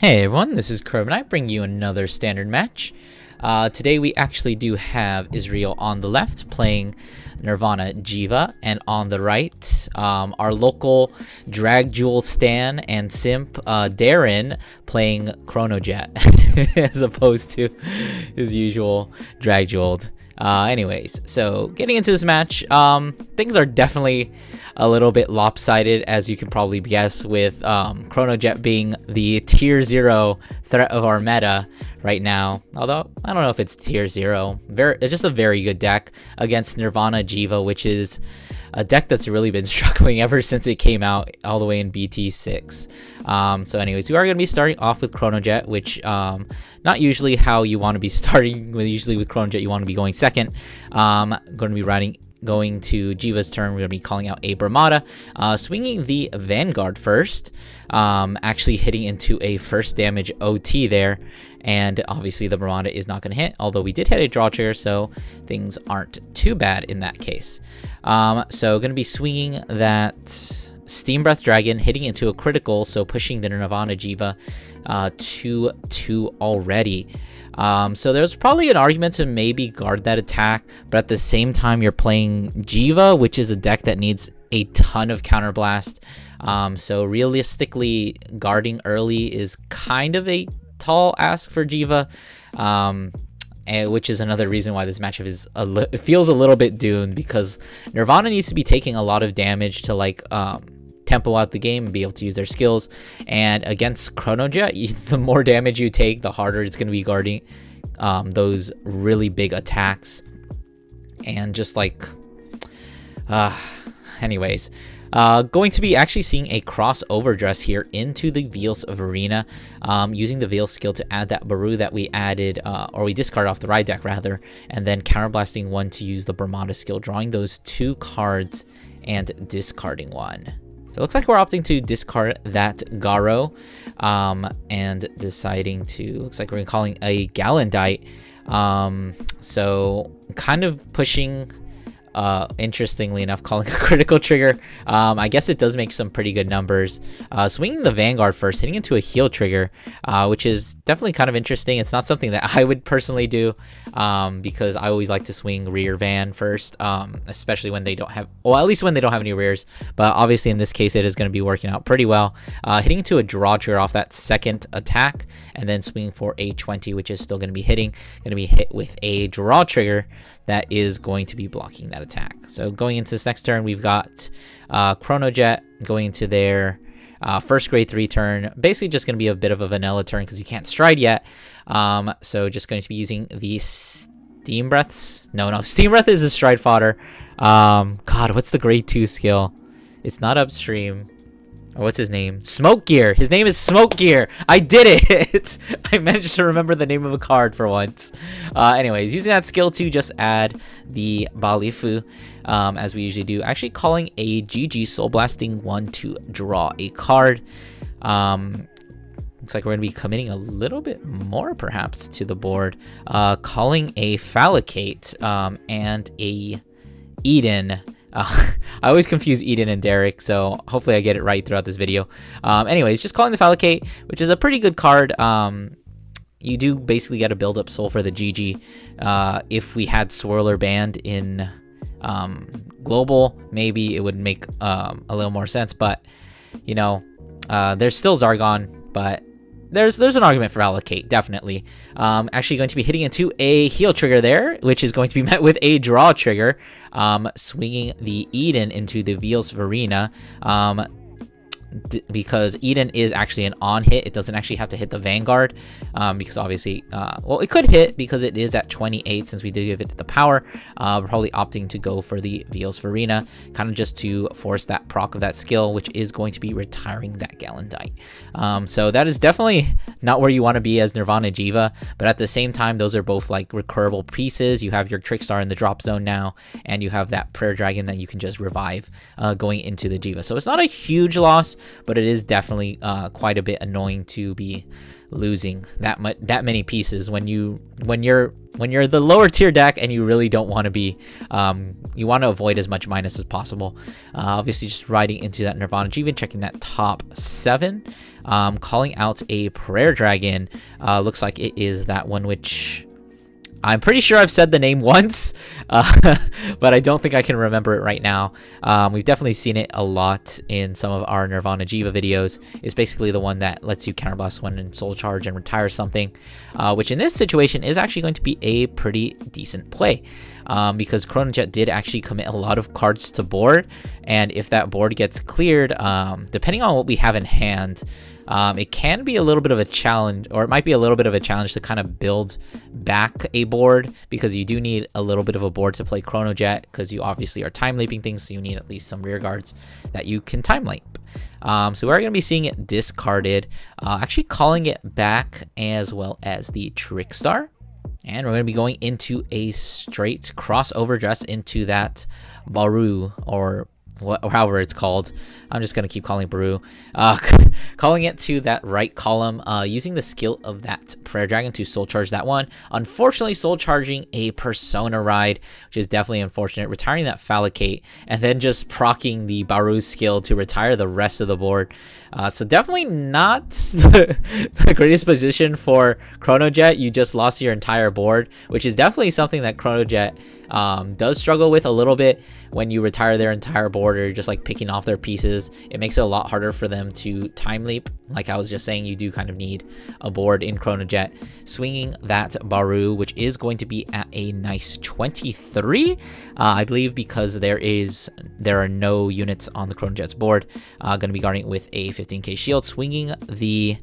Hey everyone, this is Carbonite bringing you another standard match. Today we actually do have Israel on the left playing Nirvana Jheva, and on the right our local drag jewel stan and simp Darren playing Chronojet as opposed to his usual drag jeweled. Anyways, so getting into this match, things are definitely a little bit lopsided, as you can probably guess, with Chronojet being the tier 0 threat of our meta right now. Although I don't know if it's tier 0. It's just a very good deck against Nirvana Jheva, which is a deck that's really been struggling ever since it came out all the way in BT6. So anyways, we are going to be starting off with Chronojet, which not usually how you want to be starting with. Usually with Chronojet you want to be going second. Going to be going to Jheva's turn. We're going to be calling out a Brahmata, swinging the Vanguard first, actually hitting into a first damage OT there, and obviously the Brahmata is not going to hit, although we did hit a draw trigger, so things aren't too bad in that case. So going to be swinging that Steam Breath Dragon, hitting into a critical, so pushing the Nirvana Jheva 2-2 already. So there's probably an argument to maybe guard that attack, but at the same time you're playing Jheva, which is a deck that needs a ton of counterblast. So realistically, guarding early is kind of a tall ask for Jheva, which is another reason why this matchup is it feels a little bit doomed, because Nirvana needs to be taking a lot of damage to tempo out the game and be able to use their skills, and against Chronojet, the more damage you take, the harder it's going to be guarding those really big attacks. And just anyways, going to be actually seeing a crossover dress here into the Veils of Arena, using the Veil skill to add that Baru that we added, or we discarded off the ride deck rather, and then counterblasting one to use the Brahmata skill, drawing those 2 cards and discarding one. So it looks like we're opting to discard that Garo, and deciding to, looks like we're calling a Galendite. So kind of pushing, interestingly enough, calling a critical trigger. I guess it does make some pretty good numbers. Swinging the Vanguard first, hitting into a heal trigger, which is definitely kind of interesting. It's not something that I would personally do, because I always like to swing rear van first, especially when they don't have, well, at least when they don't have any rears. But obviously in this case it is going to be working out pretty well. Hitting into a draw trigger off that second attack, and then swinging for a 20, which is still going to be hitting. Going to be hit with a draw trigger that is going to be blocking that attack. So going into this next turn, we've got Chronojet going into their first grade 3 turn. Basically just going to be a bit of a vanilla turn because you can't stride yet. So just going to be using the Steam Breaths. No, Steam Breath is a stride fodder. God, what's the grade 2 skill? It's not upstream. Or what's his name? Smoke Gear. His name is Smoke Gear. I did it. I managed to remember the name of a card for once. Anyways, using that skill to just add the Balifu, as we usually do. Actually calling a GG Soul Blasting 1 to draw a card. Looks like we're going to be committing a little bit more perhaps to the board. Calling a Phallicate, and a Eden. I always confuse Eden and Derek, so hopefully I get it right throughout this video. Anyways, just calling the Phallicate, which is a pretty good card. You do basically get a build up soul for the GG. If we had Swirler banned in global, maybe it would make a little more sense, but you know, there's still Zargon, but there's an argument for Allocate, definitely. Actually going to be hitting into a heal trigger there, which is going to be met with a draw trigger, swinging the Eden into the Veils of Arena, because Eden is actually an on hit. It doesn't actually have to hit the Vanguard, because obviously, well, it could hit because it is at 28 since we did give it the power. We're probably opting to go for the Veils of Arena, kind of just to force that proc of that skill, which is going to be retiring that Galendite. So that is definitely not where you want to be as Nirvana Jheva, but at the same time, those are both like recurable pieces. You have your Trickstar in the drop zone now, and you have that Prayer Dragon that you can just revive going into the Jheva. So it's not a huge loss. but it is definitely quite a bit annoying to be losing that many pieces when you're the lower tier deck and you really don't want to be you want to avoid as much minus as possible. Obviously just riding into that Nirvana Jheva, checking that top 7, calling out a Prayer Dragon. Looks like it is that one which I'm pretty sure I've said the name once, but I don't think I can remember it right now. We've definitely seen it a lot in some of our Nirvana Jheva videos. It's basically the one that lets you counterblast one and soul charge and retire something, which in this situation is actually going to be a pretty decent play, because Chronojet did actually commit a lot of cards to board, and if that board gets cleared, depending on what we have in hand, it can be a little bit of a challenge, or it might be a little bit of a challenge to kind of build back a board, because you do need a little bit of a board to play Chronojet, because you obviously are time leaping things, so you need at least some rear guards that you can time leap. So we're going to be seeing it discarded, actually calling it back, as well as the Trickstar. And we're going to be going into a straight crossover dress into that Baru, or however it's called. I'm just going to keep calling it Baru. Calling it to that right column, using the skill of that Prayer Dragon to soul charge that one. Unfortunately, soul charging a Persona Ride, which is definitely unfortunate. Retiring that Phallicate, and then just proccing the Baru skill to retire the rest of the board. So definitely not the greatest position for Chronojet. You just lost your entire board, which is definitely something that Chronojet does struggle with a little bit. When you retire their entire board, or you're just like picking off their pieces, it makes it a lot harder for them to time leap. Like I was just saying, you do kind of need a board in Chronojet. Swinging that Baru, which is going to be at a nice 23, I believe, because there are no units on the Chronojet's board. Going to be guarding it with a 15k shield. Swinging the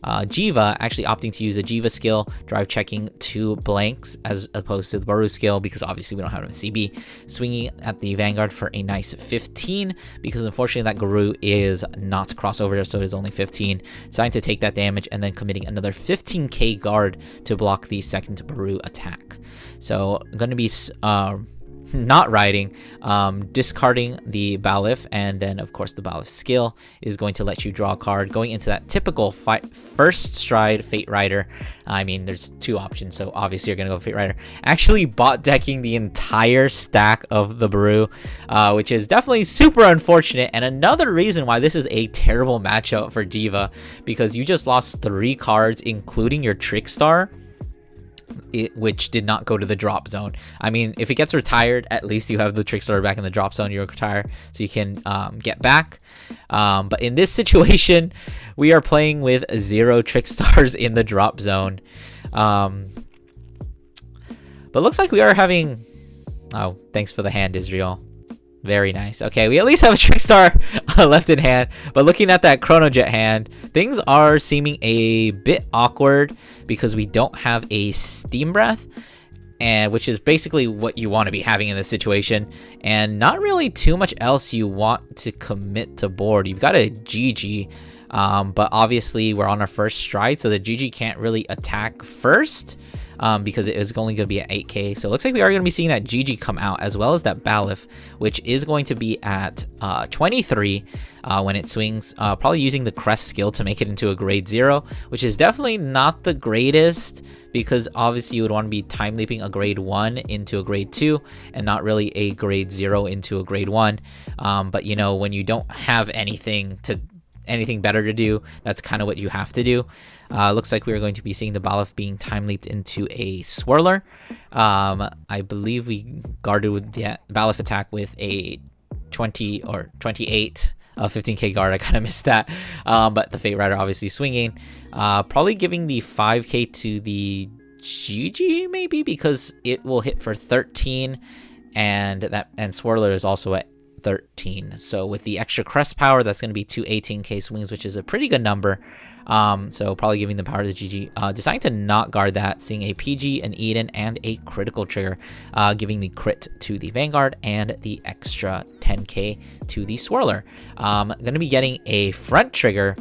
Jheva, actually opting to use a Jheva skill, drive checking 2 blanks as opposed to the Baru skill, because obviously we don't have a CB. Swinging at the Vanguard for a nice 15, because unfortunately that Guru is not crossover, so it is only 15. Deciding to take that damage, and then committing another 15k guard to block the second Baru attack. So I'm going to be not riding, discarding the Balif, and then of course the Balif skill is going to let you draw a card, going into that typical first stride Fate Rider. I mean, there's 2 options, so obviously you're gonna go Fate Rider. Actually bot decking the entire stack of the Baru, which is definitely super unfortunate, and another reason why this is a terrible matchup for Jheva, because you just lost 3 cards, including your Trickstar, which did not go to the drop zone. I mean, if it gets retired, at least you have the Trickstar back in the drop zone. You retire, so you can get back. But in this situation, we are playing with 0 Trickstars in the drop zone. But looks like we are having... Oh, thanks for the hand, Israel. Very nice. Okay, we at least have a Trickstar left in hand, but looking at that Chronojet hand, things are seeming a bit awkward because we don't have a Steam Breath, and which is basically what you want to be having in this situation, and not really too much else you want to commit to board. You've got a GG, but obviously we're on our first stride, so the GG can't really attack first. Because it is only going to be at 8k. So it looks like we are going to be seeing that GG come out, as well as that Balif, which is going to be at 23 when it swings, probably using the Crest skill to make it into a grade 0, which is definitely not the greatest, because obviously you would want to be time leaping a grade 1 into a grade 2 and not really a grade 0 into a grade 1. But you know, when you don't have anything better to do, that's kind of what you have to do. Looks like we're going to be seeing the Balif being time leaped into a Swirler. I believe we guarded with the Balif attack with a 20 or 28 15k guard. I kind of missed that. But the Fate Rider obviously swinging, probably giving the 5k to the GG maybe, because it will hit for 13, and Swirler is also at 13. So with the extra crest power, that's going to be 2 18k swings, which is a pretty good number. So probably giving the power to GG. Deciding to not guard that, seeing a PG, an Eden, and a critical trigger, giving the crit to the Vanguard and the extra 10k to the Swirler. Going to be getting a front trigger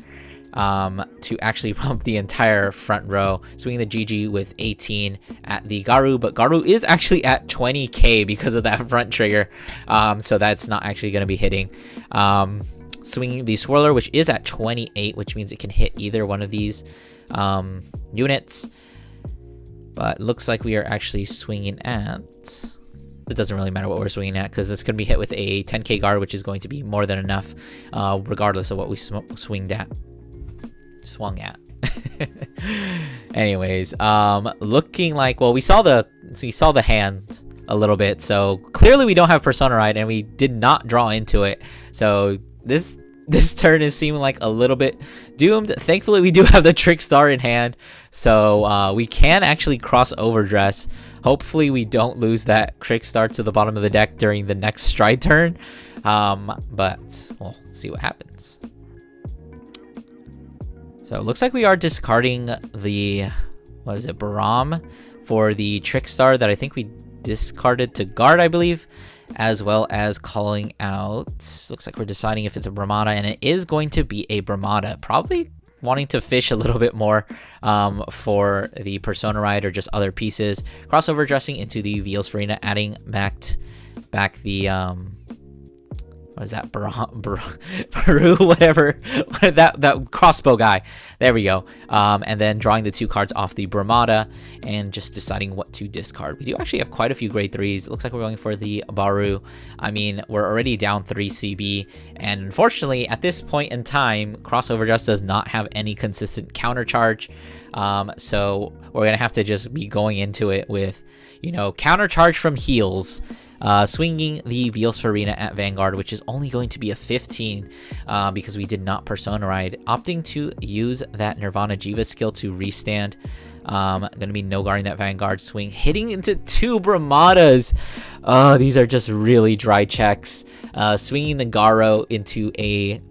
to actually pump the entire front row, swinging the GG with 18 at the Garu, but Garu is actually at 20k because of that front trigger, so that's not actually going to be hitting. swinging the Swirler, which is at 28, which means it can hit either one of these units. But looks like we are actually swinging at... It doesn't really matter what we're swinging at, because this could be hit with a 10k guard, which is going to be more than enough, regardless of what we swung at. Anyways, looking like, well, we saw the hand a little bit, so clearly we don't have Persona Ride, and we did not draw into it. So this turn is seeming like a little bit doomed. Thankfully, we do have the Trick Star in hand, so we can actually cross Overdress. Hopefully, we don't lose that Trick Star to the bottom of the deck during the next stride turn, but we'll see what happens. So it looks like we are discarding the, what is it, Baram for the Trick Star that I think we discarded to guard, I believe, as well as calling out, looks like we're deciding if it's a Brahmada, and it is going to be a Brahmada, probably wanting to fish a little bit more for the Persona Ride or just other pieces. Crossover dressing into the Veals Farina, adding back the what is that, Baru, whatever, that crossbow guy. There we go. And then drawing the 2 cards off the Brahmada and just deciding what to discard. We do actually have quite a few grade 3s. It looks like we're going for the Baru. I mean, we're already down 3 CB, and unfortunately, at this point in time, Crossover just does not have any consistent counter charge. So we're gonna have to just be going into it with, you know, counter charge from heals. Swinging the Veals Farina at Vanguard, which is only going to be a 15 because we did not Persona Ride. Opting to use that Nirvana Jheva skill to restand. Going to be no guarding that Vanguard swing. Hitting into 2 Brahmadas. These are just really dry checks. Swinging the Garo into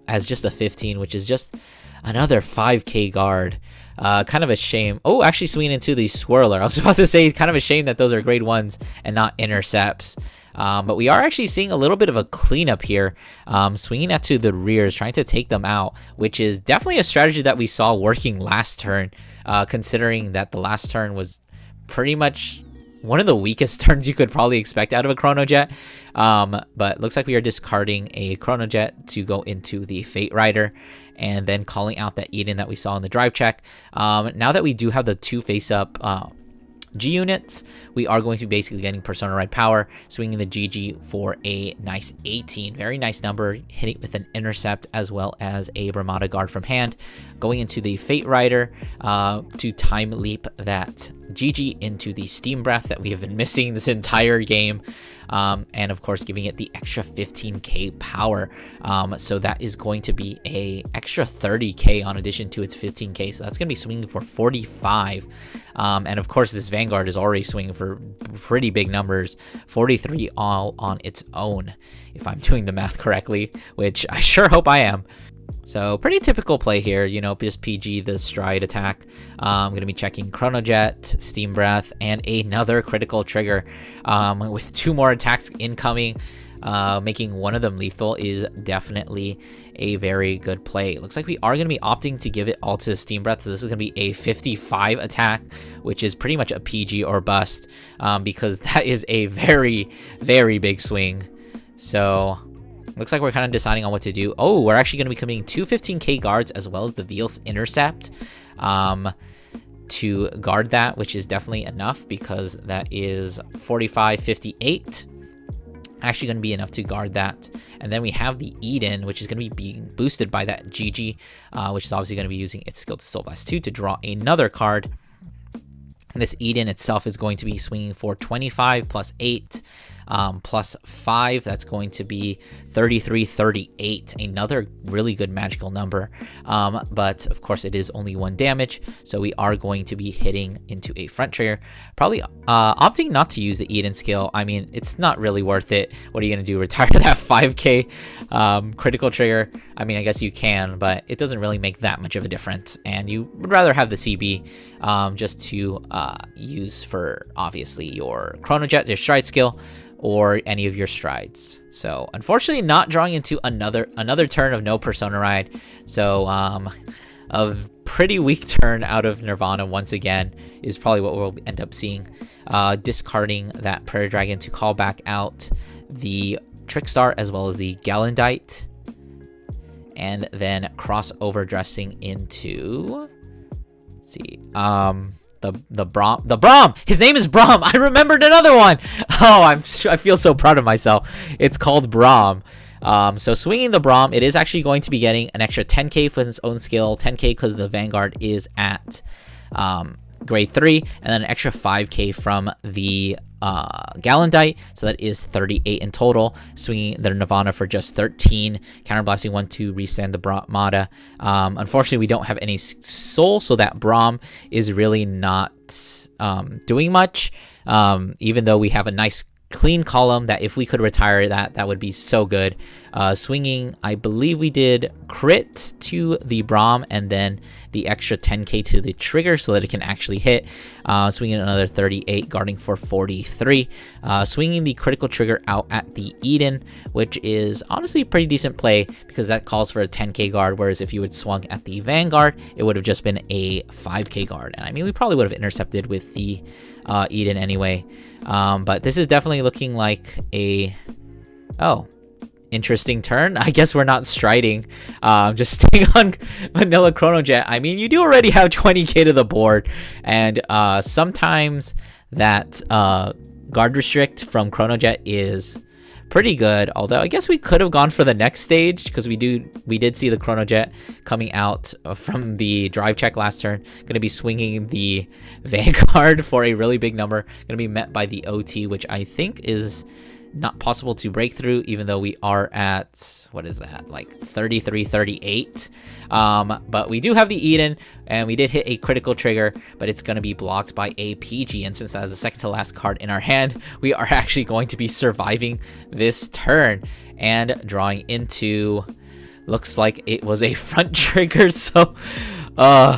as just a 15, which is just another 5k guard. Kind of a shame. Oh, actually swinging into the Swirler. I was about to say, kind of a shame that those are grade 1s and not intercepts. But we are actually seeing a little bit of a cleanup here. Swinging at to the rears, trying to take them out, which is definitely a strategy that we saw working last turn, considering that the last turn was pretty much one of the weakest turns you could probably expect out of a Chronojet. But looks like we are discarding a Chronojet to go into the Fate Rider, and then calling out that Eden that we saw in the drive check. Now that we do have the 2 face-up G units, we are going to be basically getting Persona Ride power, swinging the GG for a nice 18. Very nice number, hitting with an intercept as well as a Brahmada guard from hand. Going into the Fate Rider to time leap that GG into the Steam Breath that we have been missing this entire game. And of course giving it the extra 15k power, so that is going to be a extra 30k on addition to its 15k, so that's going to be swinging for 45. And of course this Vanguard is already swinging for pretty big numbers, 43 all on its own, if I'm doing the math correctly, which I sure hope I am. So pretty typical play here, you know, just PG the stride attack. I'm going to be checking Chronojet, Steam Breath, and another critical trigger with 2 more attacks incoming. Making one of them lethal is definitely a very good play. It looks like we are going to be opting to give it all to Steam Breath, so this is going to be a 55 attack, which is pretty much a PG or bust, because that is a very, very big swing. So looks like we're kind of deciding on what to do. Oh, we're actually going to be committing 2 15k guards as well as the Veals Intercept to guard that, which is definitely enough because that is 45, 58. Actually going to be enough to guard that. And then we have the Eden, which is going to be being boosted by that GG, which is obviously going to be using its skill to Soul Blast 2 to draw another card. And this Eden itself is going to be swinging for 25 plus 8 plus 5. That's going to be 33, 38. Another really good magical number. But of course it is only 1 damage. So we are going to be hitting into a front trigger. Probably opting not to use the Eden skill. I mean, it's not really worth it. What are you going to do? Retire that 5k critical trigger? I mean, I guess you can, but it doesn't really make that much of a difference. And you would rather have the CB just to use for obviously your Chronojet, your stride skill, or any of your strides. So unfortunately not drawing into another turn of no Persona Ride. So a pretty weak turn out of Nirvana once again is probably what we'll end up seeing. Discarding that Prairie Dragon to call back out the Trickstar as well as the Gallandite. and then crossover dressing into, let's see, the Braum. His name is Braum. I remembered another one. Oh, I feel so proud of myself. It's called Braum. So swinging the Braum, it is actually going to be getting an extra 10k for its own skill, 10k because the Vanguard is at grade 3, and then an extra 5k from the Gallandite, so that is 38 in total. Swinging the Nirvana for just 13, counterblasting 1 to restand the Brahmada. Unfortunately, we don't have any soul, so that Braum is really not doing much, even though we have a nice clean column that if we could retire that would be so good. Swinging, I believe we did crit to the Braum and then the extra 10k to the trigger so that it can actually hit. Swinging another 38, guarding for 43. Swinging the critical trigger out at the Eden, which is honestly a pretty decent play because that calls for a 10k guard, whereas if you had swung at the Vanguard, it would have just been a 5k guard. And I mean, we probably would have intercepted with the Eden anyway. But this is definitely looking like a interesting turn. I guess we're not striding, just staying on vanilla Chronojet. I mean, you do already have 20k to the board, and sometimes that guard restrict from Chronojet is pretty good, although I guess we could have gone for the next stage because we did see the Chronojet coming out from the drive check last turn. Going to be swinging the Vanguard for a really big number. Going to be met by the OT, which I think is not possible to break through, even though we are at, what is that, like 33, 38. But we do have the Eden, and we did hit a critical trigger, but it's going to be blocked by a PG. And since that is the second to last card in our hand, we are actually going to be surviving this turn and drawing into, looks like it was a front trigger. So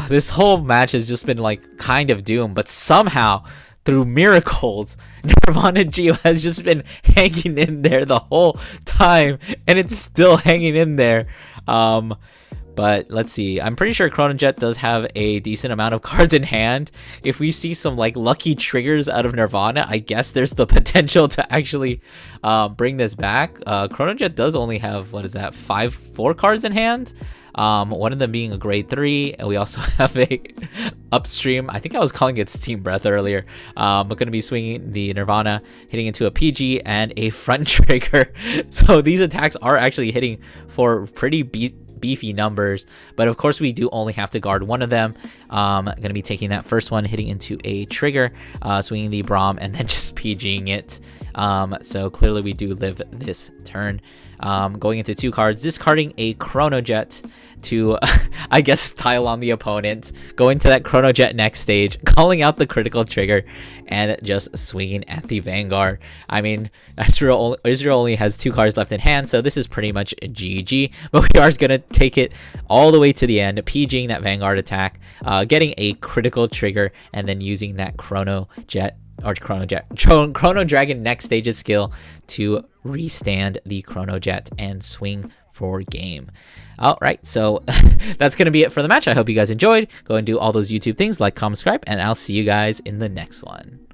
this whole match has just been like kind of doomed, but somehow through miracles, Nirvana Jheva has just been hanging in there the whole time, and it's still hanging in there. But let's see. I'm pretty sure Chronojet does have a decent amount of cards in hand. If we see some like lucky triggers out of Nirvana, I guess there's the potential to actually bring this back. Chronojet does only have, what is that, 4 cards in hand. One of them being a grade 3, and we also have a upstream. I think I was calling it Steam Breath earlier. But going to be swinging the Nirvana, hitting into a PG and a front trigger. So these attacks are actually hitting for pretty beefy numbers, but of course we do only have to guard one of them. Going to be taking that first one, hitting into a trigger, swinging the Braum, and then just PGing it. So clearly we do live this turn. Going into 2 cards, discarding a Chronojet to, I guess, tile on the opponent, going to that Chronojet next stage, calling out the critical trigger, and just swinging at the Vanguard. I mean, Israel only has 2 cards left in hand, so this is pretty much GG, but we are going to take it all the way to the end, PGing that Vanguard attack, getting a critical trigger, and then using that Chrono Dragon next stage's skill to restand the Chronojet and swing for game. Alright, so that's going to be it for the match. I hope you guys enjoyed. Go and do all those YouTube things, like, comment, subscribe, and I'll see you guys in the next one.